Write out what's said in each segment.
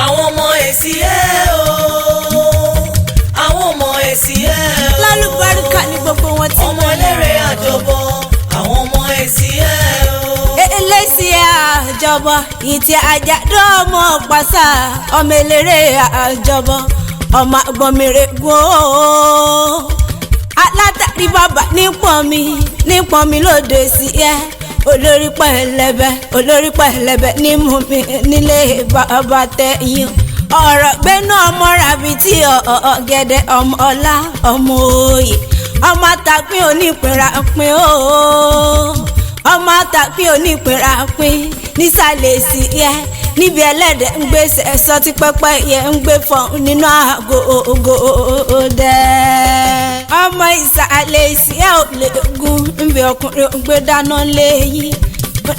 àwọn ọmọ Esie o àwọn ọmọ Esie o lálùbáríkà ní gbogbo wọn tí ọmọ eléré àjọbọ àwọn ọmọ Esie o Esie àjọbọ ìtì àjàdọ́ ọmọ pàṣà ọmọ eléré àjọbọ ọmọ àgbọ̀mìrè gbòó alátàrí bàbá nípọn mi lóde sí ẹ olórí pẹ̀lẹ́bẹ̀ ní mú mi nílé bàbá tẹ̀yìn ọ̀rọ̀ gbẹ́nu ọmọ rabi tí ọ̀gẹ̀dẹ̀ ọmọ ọlá ọmọ òye ọmọ àtàpín onípìnrapín ooo ọmọ àtàpín onípìnrapín nísàlẹ̀ sí ẹ níbi ẹlẹ́dẹ̀ ń gbé sẹ́sọ́ tí pẹ́pẹ́ yẹ ń gbé fọ́n nínú àgọ́ dẹ́. ọmọ ìsàlẹ̀ sí ẹ ò lè gun níbi ọkùnrin ń gbé dáná léyìn.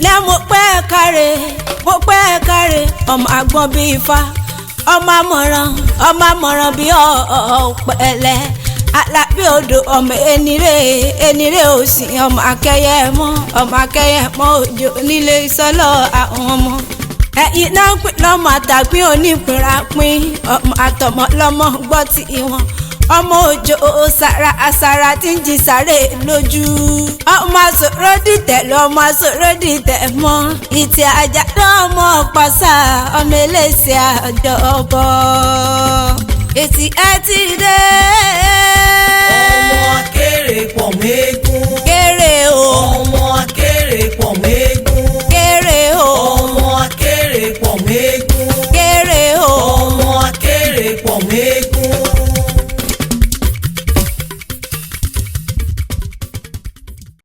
lẹ́ mo pẹ́ káre ọmọ àgbọn bíi ifá ọmọ àmọ̀ràn bíi ọ̀pẹ̀lẹ̀ alábí odò ọmọ enire òsì ọmọ akẹyẹmọ òjò nílé ìsọlọ àwọn ọmọ ẹ̀yin náà ń pè lọ́mọ àtàgbín onípìnrapín ọmọ àtọmọ lọ́mọ gbọ́ tí wọn ọmọ òjò àsàrà tí ń jí sáré lójú ọmọ àsòrò dìtẹ̀ lọ́mọ àsòrò dìtẹ̀ mọ́ ìtì àjàdọ́ ọmọ pàṣà ọmọ eléṣẹ́ àjọbọ ètì ẹ ti dé. ọmọ akéré pọ̀ méjì.